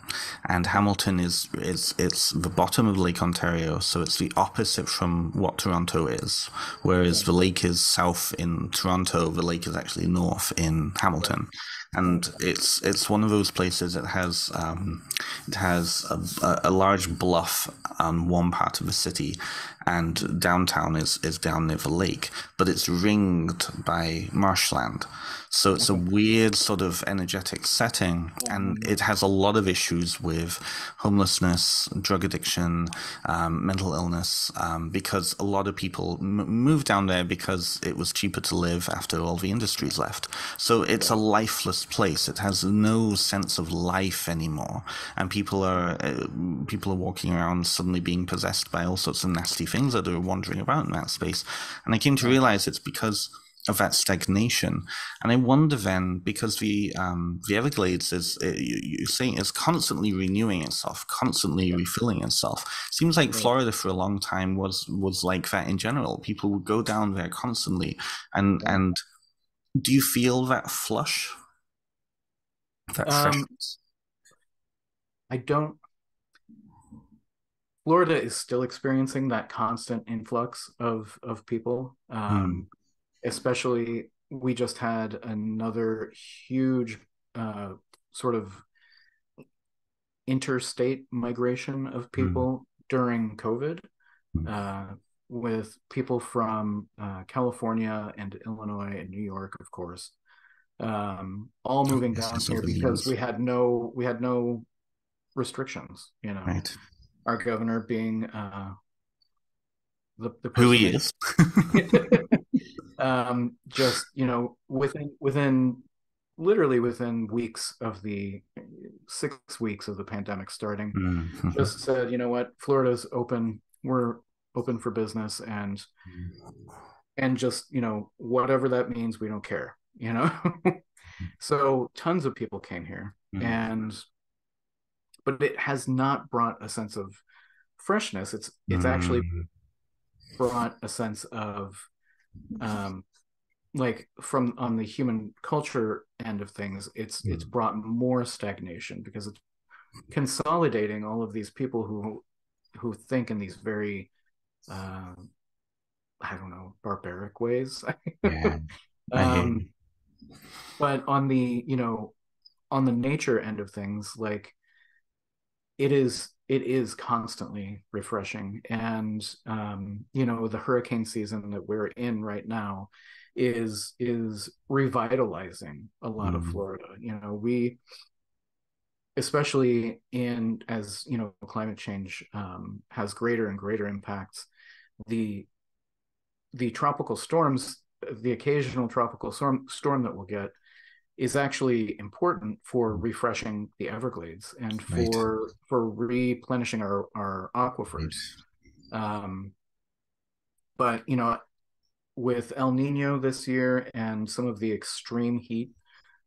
A: and
B: yeah,
A: Hamilton is it's the bottom of Lake Ontario, so it's the opposite from what Toronto is. Whereas
B: yeah,
A: the lake is south in Toronto, the lake is actually north in
B: right,
A: Hamilton. and it's one of those places that has it has a large bluff on one part of the city, and downtown is down near the lake, but it's ringed by marshland. So it's a
B: Okay.
A: weird sort of energetic setting, and it has a lot of issues with homelessness, drug addiction, mental illness, because a lot of people moved down there because it was cheaper to live after all the industries left. So it's a
B: Yeah.
A: lifeless place. It has no sense of life anymore, and people are walking around suddenly being possessed by all sorts of nasty things that are wandering about in that space. And I came to
B: Right.
A: realize it's because of that stagnation. And I wonder then, because the Everglades is you're saying is constantly renewing itself, constantly
B: Yeah.
A: refilling itself. Seems like
B: Right.
A: Florida for a long time was like that in general. People would go down there constantly,
B: Yeah.
A: and do you feel that flush, that
B: Um,
A: freshness?
B: I don't. Florida is still experiencing that constant influx of people.
A: Mm,
B: Especially, we just had another huge uh, sort of interstate migration of
A: mm,
B: people during COVID,
A: mm.
B: uh, with people from California and Illinois and New York, of course, all
A: Oh,
B: moving
A: yes, I
B: down
A: saw
B: here
A: the
B: because
A: memes.
B: we had no restrictions.
A: Right.
B: Our governor being the
A: Who
B: person
A: he
B: that
A: is?
B: just within literally within weeks of the 6 weeks of the pandemic starting,
A: Mm-hmm.
B: just said, you know what, Florida's open, we're open for business, and just whatever that means, we don't care. So tons of people came here, and but it has not brought a sense of freshness. It's actually
A: Mm,
B: brought a sense of um like from on the human culture end of things, it's
A: mm.
B: brought more stagnation because it's consolidating all of these people who think in these very uh, I don't know, barbaric ways.
A: Yeah, I hear
B: um,
A: you.
B: but on the nature end of things, like it is constantly refreshing, and the hurricane season that we're in right now is revitalizing a lot of
A: Mm,
B: Florida. We, especially in as climate change has greater and greater impacts, the tropical storms, the occasional tropical storm that we'll get is actually important for refreshing the Everglades and
A: right,
B: for replenishing our
A: right.
B: aquifers. Um, but with El Nino this year and some of the extreme heat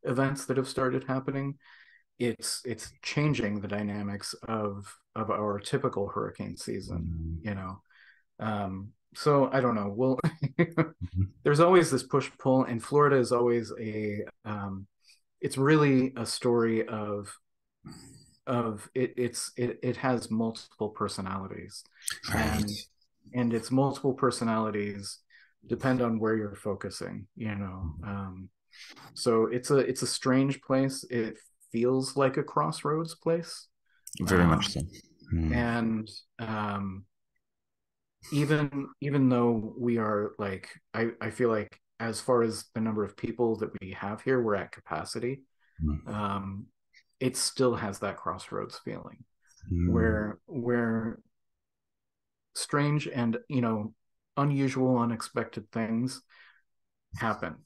B: events that have started happening, it's changing the dynamics of our typical hurricane season.
A: Mm,
B: So I don't know. Well,
A: mhm,
B: there's always this push pull, and Florida is always it's really a story of it has multiple personalities,
A: right.
B: and its multiple personalities depend on where you're focusing. So it's a strange place. It feels like a crossroads place,
A: Very much
B: um,
A: so. Mm,
B: and even though we are like I feel like as far as the number of people that we have here, we're at capacity.
A: mm,
B: um, it still has that crossroads feeling
A: mm.
B: where strange and unusual, unexpected things happen.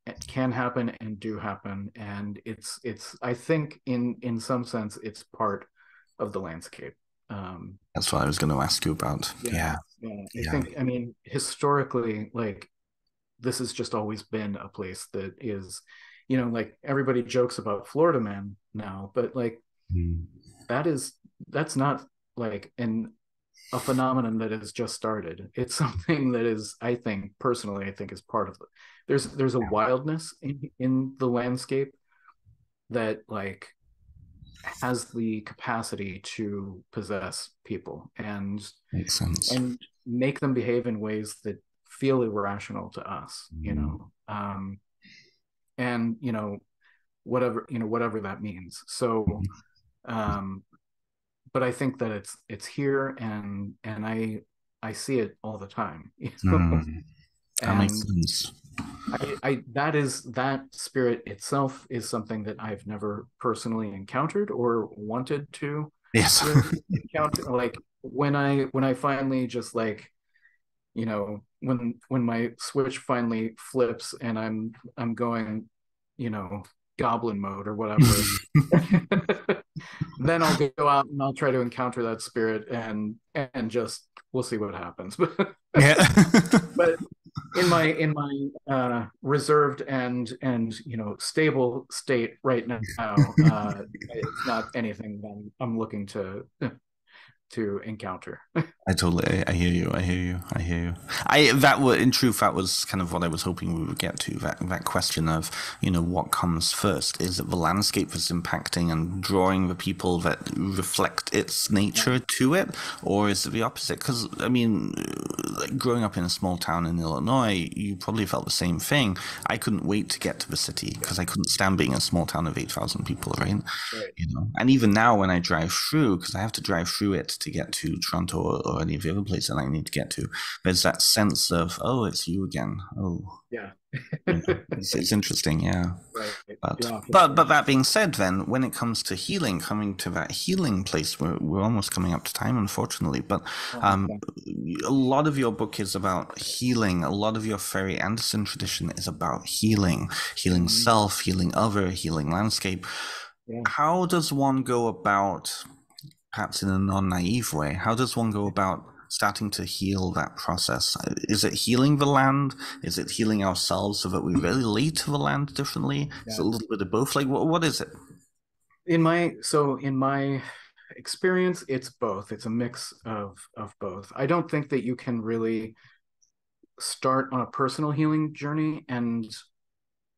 B: It can happen and do happen, and it's I think in some sense it's part of the landscape. Um,
A: That's what I was going to ask you about.
B: yeah,
A: Yeah,
B: yeah. I
A: yeah.
B: think, I mean, historically, like, this has just always been a place that is, like, everybody jokes about Florida Man now, but like
A: Mm,
B: that is that's not like a phenomenon that has just started. It's something that is, I think, personally, I think is part of it. There's a wildness in the landscape that like has the capacity to possess people
A: makes sense.
B: and make them behave in ways that feel irrational to us.
A: Mm,
B: And whatever that means. So um but I think that it's here, and I see it all the time,
A: Mm, that makes
B: and
A: sense.
B: I that spirit itself is something that I've never personally encountered or wanted to
A: Yes.
B: really encounter. Like when I finally just like, when my switch finally flips and I'm going, goblin mode or whatever, then I'll go out and I'll try to encounter that spirit, and just we'll see what happens.
A: Yeah.
B: But in my reserved and stable state right now, it's not anything that I'm looking to encounter.
A: I totally, I hear you. I hear you. I hear you. I that was in truth that was kind of what I was hoping we would get to. That question of what comes first. Is it the landscape that's impacting and drawing the people that reflect its
B: Yeah,
A: nature to it, or is it the opposite? Because I mean, like growing up in a small town in Illinois, you probably felt the same thing. I couldn't wait to get to the city
B: yeah,
A: because I couldn't stand being in a small town of 8,000 people, right?
B: right.
A: And even now when I drive through, because I have to drive through it to get to Toronto or any of the other places that I need to get to, there's that sense of, oh, it's you again. Oh,
B: Yeah.
A: it's interesting, yeah.
B: Right.
A: But
B: Yeah, for
A: but
B: sure.
A: but that being said, then when it comes to healing, coming to that healing place, we're almost coming up to time, unfortunately. But
B: Oh,
A: um,
B: okay.
A: a lot of your book is about healing. A lot of your Ferry Anderson tradition is about healing, healing
B: Mhm.
A: self, healing other, healing landscape.
B: Yeah.
A: How does one go about, perhaps in a non-naive way, how does one go about starting to heal that process? Is it healing the land? Is it healing ourselves so that we relate to the land differently? Is it
B: Yeah.
A: a little bit of both? Like, what is it?
B: In my experience, it's both. It's a mix of both. I don't think that you can really start on a personal healing journey and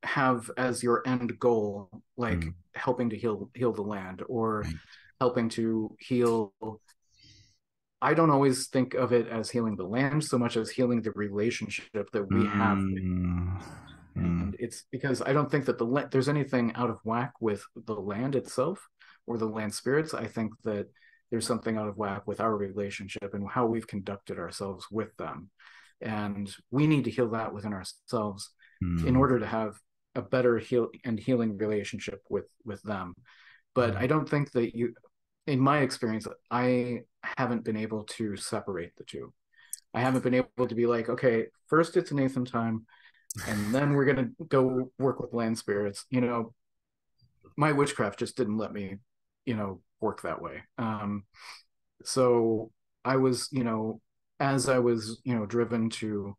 B: have as your end goal like
A: Mm,
B: helping to heal the land, or
A: right.
B: helping to heal. I don't always think of it as healing the land so much as healing the relationship that we have with.
A: Mm, mm,
B: And it's because I don't think that there's anything out of whack with the land itself or the land spirits. I think that there's something out of whack with our relationship and how we've conducted ourselves with them. And we need to heal that within ourselves in
A: mm,
B: order to have a better healing relationship with them. But I don't think that in my experience, I haven't been able to separate the two. I haven't been able to be like, okay, first it's Nathan time, and then we're gonna go work with land spirits. My witchcraft just didn't let me, work that way. So I was, as I was, driven to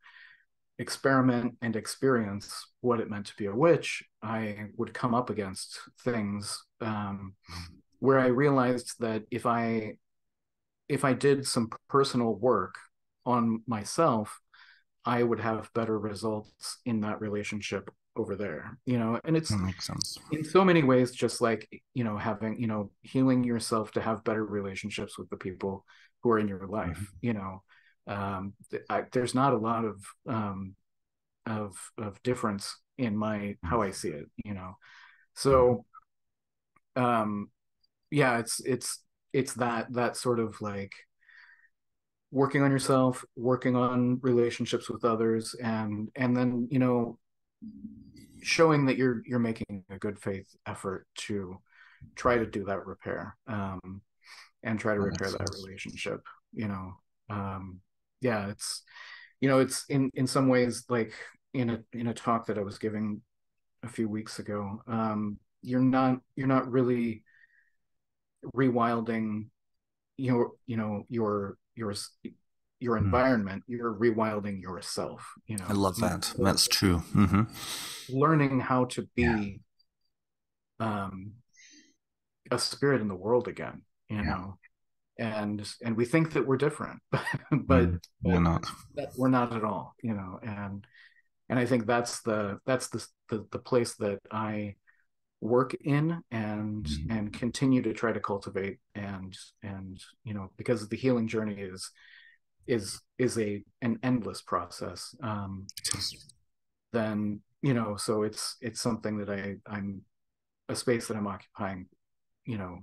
B: experiment and experience what it meant to be a witch, I would come up against things where I realized that if I did some personal work on myself, I would have better results in that relationship over there. And
A: that
B: it's
A: makes sense.
B: in so many ways just like, having, healing yourself to have better relationships with the people who are in your life. There's not a lot of difference in my how I see it. So um yeah, it's that sort of like working on yourself, working on relationships with others, and then showing that you're making a good faith effort to try to do that repair, and try to
A: That
B: repair
A: makes
B: that
A: sense.
B: relationship. You know, yeah, it's in some ways like in a talk that I was giving a few weeks ago. You're not really rewilding your
A: Mm.
B: environment. You're rewilding yourself.
A: I love that. That's true. Hmm.
B: Learning how to
A: Yeah.
B: be um, a spirit in the world again. You
A: Yeah.
B: know, and we think that we're different, but
A: Mm. We're
B: but
A: not.
B: that we're not at all. And I think that's the place that I work in, and
A: Mm.
B: continue to try to cultivate, and because the healing journey is an endless process.
A: It is.
B: Then so it's something that I'm a space that I'm occupying, you know,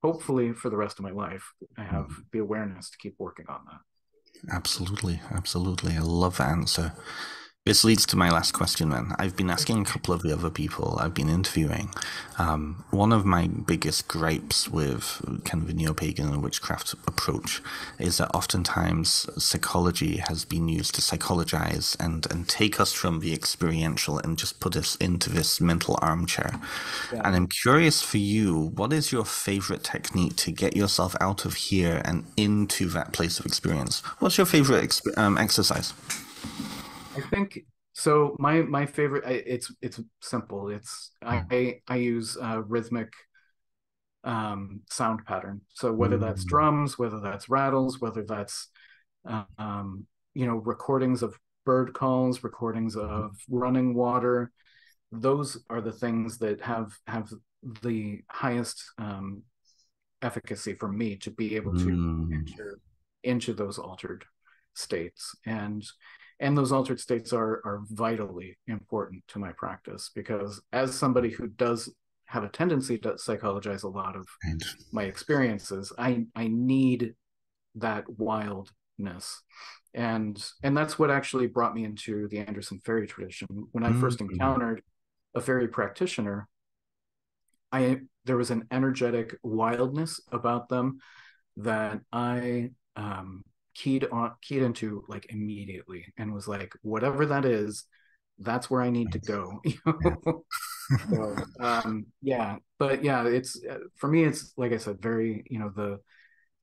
B: hopefully for the rest of my life. I have the awareness to keep working on that.
A: Absolutely, absolutely. I love that answer. This leads to my last question then. I've been asking a couple of the other people I've been interviewing. One of my biggest gripes with kind of the neo-pagan and witchcraft approach is that oftentimes psychology has been used to psychologize and take us from the experiential and just put us into this mental armchair.
B: Yeah.
A: And I'm curious for you, what is your favorite technique to get yourself out of here and into that place of experience? What's your favorite exercise?
B: I think so. My favorite. It's simple. It's I use rhythmic sound pattern. So whether that's
A: Mm.
B: drums, whether that's rattles, whether that's recordings of bird calls, recordings of running water, those are the things that have the highest efficacy for me to be able to
A: Mm.
B: enter into those altered states. And those altered states are vitally important to my practice, because as somebody who does have a tendency to psychologize a lot of
A: Right.
B: my experiences, I need that wildness. And that's what actually brought me into the Anderson fairy tradition. When I first
A: Mm.
B: encountered a fairy practitioner, there was an energetic wildness about them that I keyed into like immediately, and was like, whatever that is, that's where I need to go.
A: Yeah.
B: So yeah, but yeah, it's for me, it's like I said, very,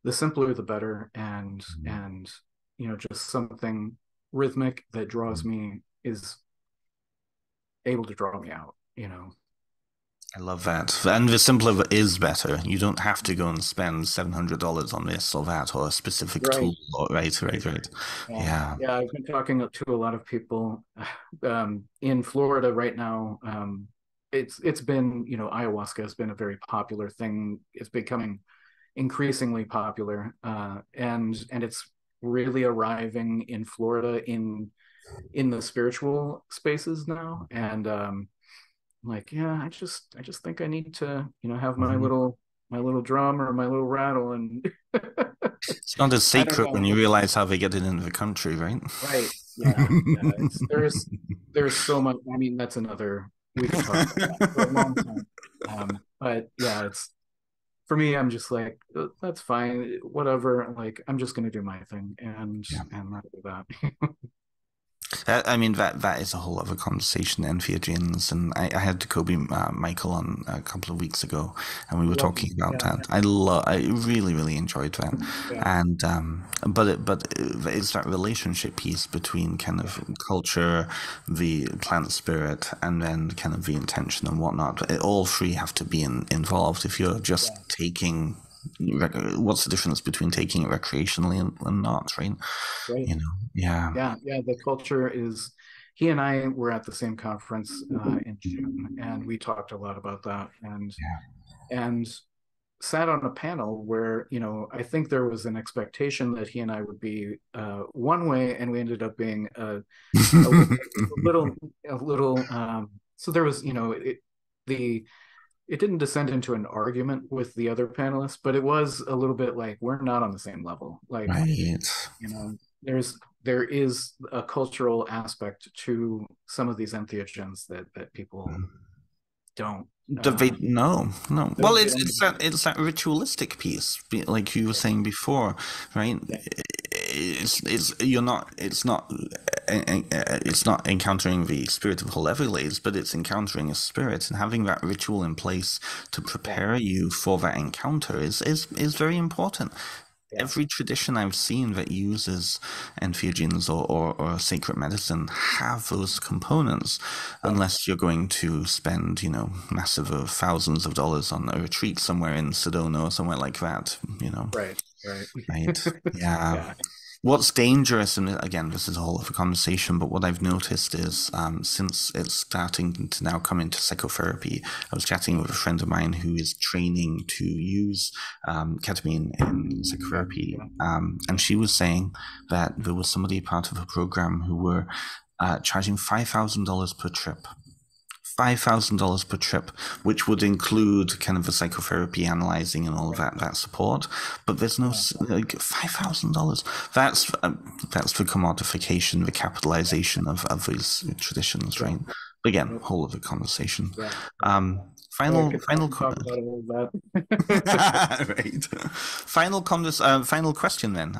B: the simpler the better, and just something rhythmic that draws me, is able to draw me out.
A: I love that. And the simpler is better. You don't have to go and spend $700 on this or that or a specific tool.
B: Right.
A: Right, right,
B: Right.
A: right.
B: Yeah,
A: Yeah.
B: yeah. I've been talking to a lot of people in Florida right now. It's been, ayahuasca has been a very popular thing. It's becoming increasingly popular, and it's really arriving in Florida in the spiritual spaces now. And like, yeah, I just think I need to, have
A: Mhm.
B: my little drum or my little rattle, and
A: It's not as
B: I don't
A: secret when
B: know.
A: you realize how they get it into the country, right?
B: Right. Yeah. Yeah. There's so much. I mean, that's another, we could talk about that for a long time. But yeah, it's for me, I'm just like, that's fine, whatever. Like, I'm just gonna do my thing,
A: Yeah.
B: and that'll be that.
A: I mean that is a whole other conversation. Entheogens, and I had Kobe Michael on a couple of weeks ago, and we were
B: Lovely.
A: talking about
B: Yeah.
A: that. I really really enjoyed that,
B: Yeah.
A: and but it's that relationship piece between kind
B: Yeah.
A: of culture, the plant spirit, and then kind of the intention and whatnot. All three have to be involved. If you're just
B: Yeah.
A: taking, what's the difference between taking it recreationally and not, right?
B: Right.
A: You know, yeah.
B: Yeah. Yeah. The culture is. He and I were at the same conference in June, and we talked a lot about that, and sat on a panel where, I think there was an expectation that he and I would be one way, and we ended up being a, little so there was, the it didn't descend into an argument with the other panelists, but it was a little bit like, we're not on the same level. Like,
A: Right.
B: there is a cultural aspect to some of these entheogens that people don't
A: No, no. Well,
B: don't get into.
A: it's that ritualistic piece, like you were saying before, right?
B: Yeah.
A: It's you're not it's not encountering the spirit of whole Everglades, but it's encountering a spirit, and having that ritual in place to
B: Yeah.
A: prepare you for that encounter is very important.
B: Yeah.
A: Every tradition I've seen that uses entheogens or sacred medicine have those components,
B: Yeah.
A: unless you're going to spend, massive thousands of dollars on a retreat somewhere in Sedona or somewhere like that.
B: Right. Right.
A: Right? Yeah.
B: Yeah.
A: What's dangerous, and again, this is a whole other conversation, but what I've noticed is since it's starting to now come into psychotherapy, I was chatting with a friend of mine who is training to use ketamine in
B: Yeah.
A: psychotherapy,
B: Yeah.
A: and she was saying that there was somebody part of her program who were charging $5,000 per trip. $5,000 per trip, which would include kind of the psychotherapy, analyzing, and all of that support. But there's no like $5,000. That's the commodification, the capitalization of these traditions, right? But again, whole other conversation.
B: Yeah.
A: Final
B: talk about all of that.
A: right. Final question then.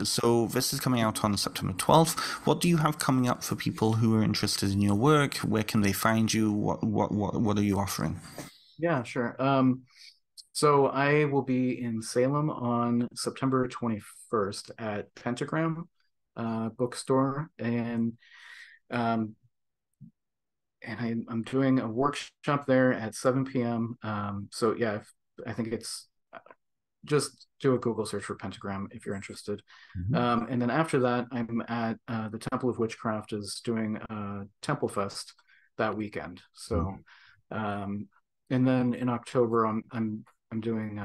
A: So this is coming out on September 12th. What do you have coming up for people who are interested in your work? Where can they find you? What are you offering?
B: Yeah, sure. So I will be in Salem on September 21st at Pentagram bookstore, and I'm doing a workshop there at 7 p.m. So yeah, I think it's just do a Google search for Pentagram if you're interested. And then after that, I'm at the Temple of Witchcraft is doing a Temple Fest that weekend. So, and then in October, I'm doing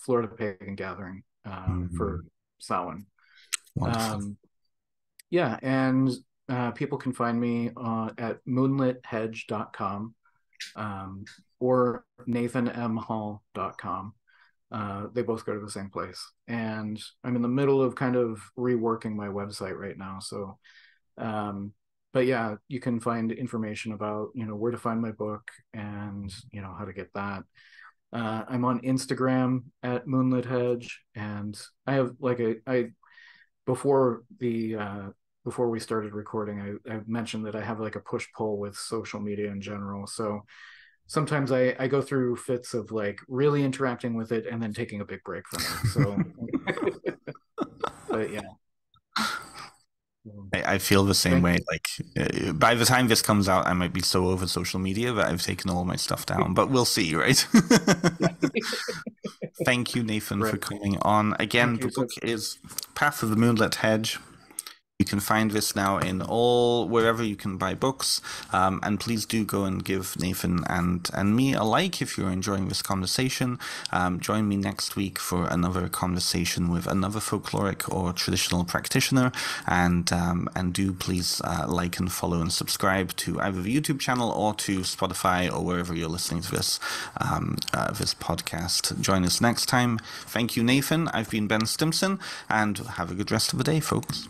B: Florida Pagan Gathering for Samhain. Yeah, and people can find me at moonlithedge.com or nathanmhall.com. They both go to the same place. And I'm in the middle of kind of reworking my website right now. So, but yeah, you can find information about, where to find my book and, how to get that. I'm on Instagram at Moonlit Hedge, and I have before we started recording, I mentioned that I have like a push-pull with social media in general. So sometimes I go through fits of like really interacting with it and then taking a big break from it. So, but yeah.
A: I feel the same way. Like by the time this comes out, I might be so over social media that I've taken all my stuff down. But we'll see, right? Thank you, Nathan, for coming on. Again, the book is Path of the Moonlit Hedge. You can find this now in wherever you can buy books. And please do go and give Nathan and me a like if you're enjoying this conversation. Join me next week for another conversation with another folkloric or traditional practitioner. And do please like and follow and subscribe to either the YouTube channel or to Spotify or wherever you're listening to this podcast. Join us next time. Thank you, Nathan. I've been Ben Stimson, and have a good rest of the day, folks.